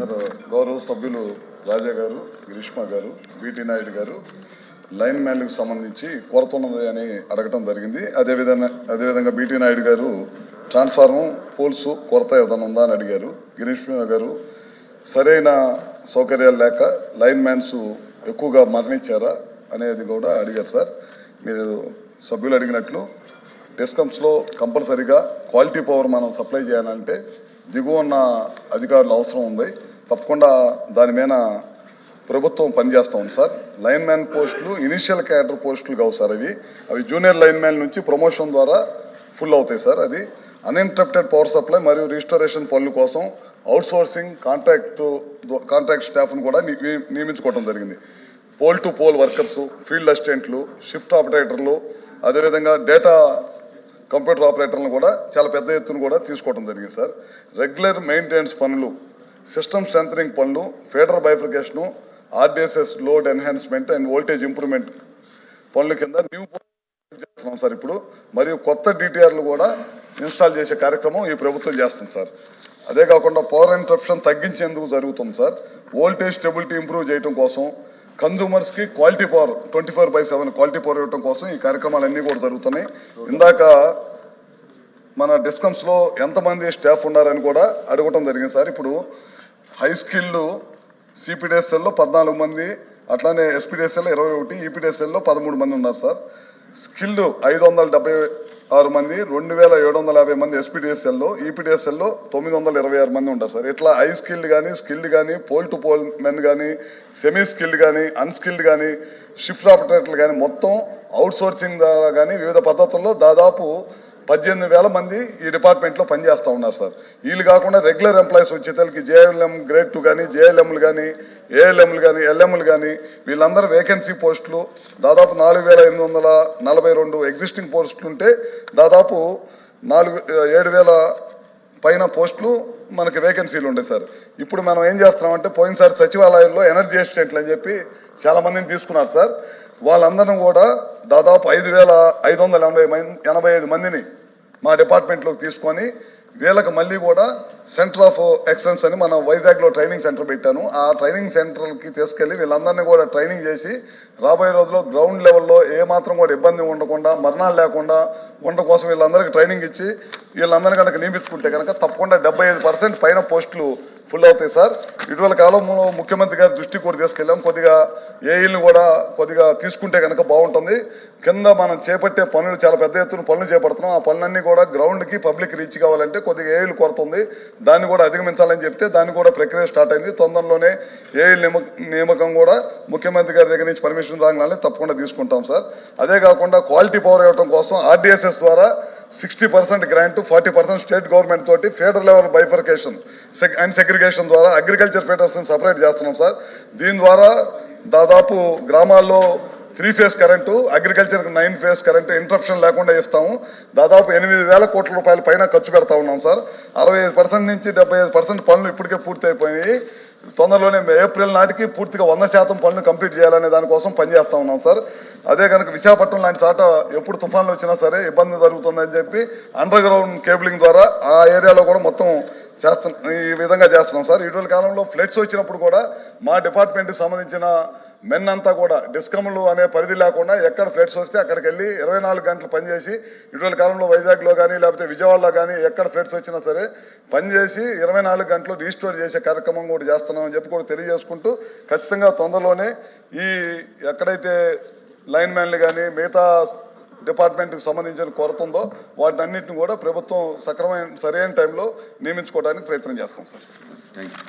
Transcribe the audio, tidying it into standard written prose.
Sir గౌరవ సభ్యులు రాజా గారు, గ్రీష్మ గారు, బీటీ నాయుడు గారు లైన్ మ్యాన్లకు సంబంధించి కొరత ఉన్నది అని అడగటం జరిగింది. అదేవిధంగా బీటీ నాయుడు గారు ట్రాన్స్ఫార్మర్ పోల్స్ కొరత ఏదైనా ఉందా అని అడిగారు. గ్రీష్మ గారు సరైన సౌకర్యాలు లేక లైన్ మ్యాన్స్ ఎక్కువగా మరణించారా అనేది కూడా అడిగారు. సార్ మీరు సభ్యులు అడిగినట్లు డిస్కమ్స్లో కంపల్సరీగా క్వాలిటీ పవర్ మనం సప్లై చేయాలంటే దిగువ ఉన్న అధికారులు అవసరం ఉంది. తప్పకుండా దాని మీద ప్రభుత్వం పనిచేస్తూ ఉంది సార్. లైన్ మ్యాన్ పోస్టులు ఇనిషియల్ క్యాడర్ పోస్టులు కావు సార్. అవి జూనియర్ లైన్ మ్యాన్ నుంచి ప్రమోషన్ ద్వారా ఫుల్ అవుతాయి సార్. అది అన్ఇంటరప్టెడ్ పవర్ సప్లై మరియు రిజిస్టరేషన్ పనుల కోసం అవుట్సోర్సింగ్ కాంట్రాక్ట్ స్టాఫ్ను కూడా నియమించుకోవడం జరిగింది. Pole to pole workers, field అసిస్టెంట్లు, షిఫ్ట్ ఆపరేటర్లు, అదేవిధంగా డేటా కంప్యూటర్ ఆపరేటర్లను కూడా చాలా పెద్ద ఎత్తున కూడా తీసుకోవడం జరిగింది సార్. రెగ్యులర్ మెయింటెనెన్స్ పనులు, సిస్టమ్ స్ట్రెంథనింగ్ పనులు, feeder bifurcation, RDSS load enhancement and voltage improvement పనుల కింద న్యూ చేస్తున్నాం సార్ ఇప్పుడు. మరియు కొత్త డిటిఆర్లు కూడా ఇన్స్టాల్ చేసే కార్యక్రమం ఈ ప్రభుత్వం చేస్తుంది సార్. అదే కాకుండా పవర్ ఇంటరప్షన్ తగ్గించేందుకు జరుగుతుంది సార్. వోల్టేజ్ స్టెబిలిటీ ఇంప్రూవ్ చేయడం కోసం, కన్జ్యూమర్స్కి క్వాలిటీ పవర్ 24/7 క్వాలిటీ పవర్ ఇవ్వడం కోసం ఈ కార్యక్రమాలన్నీ కూడా జరుగుతున్నాయి. ఇందాక మన డిస్కమ్స్లో ఎంతమంది స్టాఫ్ ఉన్నారని కూడా అడగటం జరిగింది సార్. ఇప్పుడు హై స్కిల్డ్ సిపిడిఎస్ఎల్లో 14 మంది, అట్లానే ఎస్పీడిఎస్ఎల్లో 21, ఈపీడిఎస్ఎల్లో 13 మంది ఉన్నారు సార్. స్కిల్డ్ 576 మంది, 2750 మంది ఎస్పీడిఎస్ఎల్లో, ఈపీడిఎస్ఎల్లో 926 మంది ఉంటారు సార్. ఇట్లా హై స్కిల్డ్ కానీ పోల్ టు పోల్ మెన్ కానీ, సెమీ స్కిల్డ్ కానీ, అన్స్కిల్డ్ కానీ, షిఫ్ట్ ఆపరేటర్లు కానీ మొత్తం అవుట్సోర్సింగ్ ద్వారా కానీ వివిధ పద్ధతుల్లో దాదాపు 18,000 మంది ఈ డిపార్ట్మెంట్లో పనిచేస్తూ ఉన్నారు సార్. వీళ్ళు కాకుండా రెగ్యులర్ ఎంప్లాయీస్ వచ్చేతలకి జేఎల్ఎం గ్రేడ్ 2 కానీ, జేఎల్ఎంలు కానీ, ఏఎల్ఎంలు కానీ, ఎల్ఎంలు కానీ వీళ్ళందరూ వేకెన్సీ పోస్టులు దాదాపు 4,842 ఎగ్జిస్టింగ్ పోస్టులు ఉంటే దాదాపు 7,000 పైన పోస్టులు మనకి వేకెన్సీలు ఉంటాయి సార్. ఇప్పుడు మనం ఏం చేస్తున్నామంటే పోయినసారి సచివాలయంలో ఎనర్జీ అసిస్టెంట్లు అని చెప్పి చాలా మందిని తీసుకున్నారు సార్. వాళ్ళందరం కూడా దాదాపు 5,585 మందిని మా డిపార్ట్మెంట్లోకి తీసుకొని వీళ్ళకి మళ్ళీ కూడా సెంటర్ ఆఫ్ ఎక్సలెన్స్ అని మన వైజాగ్లో ట్రైనింగ్ సెంటర్ పెట్టాను. ఆ ట్రైనింగ్ సెంటర్కి తీసుకెళ్ళి వీళ్ళందరినీ కూడా ట్రైనింగ్ చేసి రాబోయే రోజుల్లో గ్రౌండ్ లెవెల్లో ఏమాత్రం కూడా ఇబ్బంది ఉండకుండా, మరణాలు లేకుండా ఉండడం కోసం వీళ్ళందరికీ ట్రైనింగ్ ఇచ్చి వీళ్ళందరినీ కనుక నియమించుకుంటే కనుక తప్పకుండా 75% పైన పోస్టులు ఫుల్ అవుతాయి సార్. ఇటీవల కాలంలో ముఖ్యమంత్రి గారి దృష్టికి కూడా తీసుకెళ్ళాం. కొద్దిగా ఏఈలు కూడా కొద్దిగా తీసుకుంటే కనుక బాగుంటుంది. కింద మనం చేపట్టే పనులు చాలా పెద్ద ఎత్తున పనులు చేపడుతున్నాం. ఆ పనులన్నీ కూడా గ్రౌండ్కి పబ్లిక్ రీచ్ కావాలంటే కొద్దిగా ఏఈలు కొరత ఉంది. దాన్ని కూడా అధిగమించాలని చెప్తే దాన్ని కూడా ప్రక్రియ స్టార్ట్ అయింది. తొందరలోనే ఏఈల నియామకం కూడా ముఖ్యమంత్రి గారి దగ్గర నుంచి పర్మిషన్ రాగానే తప్పకుండా తీసుకుంటాం సార్. అదే కాకుండా క్వాలిటీ పవర్ ఇవ్వడం కోసం ఆర్డిఎస్ఎస్ ద్వారా 60% గ్రాంట్, 40% స్టేట్ గవర్నమెంట్ తోటి feeder level bifurcation and segregation ద్వారా అగ్రికల్చర్ ఫీడర్స్ని సపరేట్ చేస్తున్నాం సార్. దీని ద్వారా దాదాపు గ్రామాల్లో 3 ఫేజ్ కరెంటు, అగ్రికల్చర్కి 9 ఫేజ్ కరెంటు ఇంటరప్షన్ లేకుండా ఇస్తాము. దాదాపు 8,000 కోట్ల రూపాయల పైన ఖర్చు పెడతా ఉన్నాం సార్. 65% నుంచి 75% పనులు ఇప్పటికే పూర్తి అయిపోయినాయి. తొందరలోనే ఏప్రిల్ నాటికి పూర్తిగా 100% పనులు కంప్లీట్ చేయాలనే దానికోసం పనిచేస్తూ ఉన్నాం సార్. అదే కనుక విశాఖపట్నం లాంటి చోట ఎప్పుడు తుఫాన్లు వచ్చినా సరే ఇబ్బంది జరుగుతుందని చెప్పి అండర్ గ్రౌండ్ కేబులింగ్ ద్వారా ఆ ఏరియాలో కూడా మొత్తం ఈ విధంగా చేస్తున్నాం సార్. ఇటీవల కాలంలో ఫ్లడ్స్ వచ్చినప్పుడు కూడా మా డిపార్ట్మెంట్కి సంబంధించిన మెన్ అంతా కూడా డిస్కమ్లు అనే పరిధి లేకుండా ఎక్కడ ఫ్లడ్స్ వస్తే అక్కడికి వెళ్ళి 24 గంటలు పనిచేసి ఇటీవల కాలంలో వైజాగ్లో కానీ లేకపోతే విజయవాడలో కానీ ఎక్కడ ఫ్లడ్స్ వచ్చినా సరే పనిచేసి 24 గంటలు రీస్టోర్ చేసే కార్యక్రమం కూడా చేస్తున్నామని చెప్పి కూడా తెలియజేసుకుంటూ ఖచ్చితంగా తొందరలోనే ఈ ఎక్కడైతే లైన్ మ్యాన్లు కానీ మిగతా డిపార్ట్మెంట్కి సంబంధించిన కొరత ఉందో వాటిని అన్నింటిని కూడా ప్రభుత్వం సరైన టైంలో నియమించుకోవడానికి ప్రయత్నం చేస్తాం సార్. Thank you.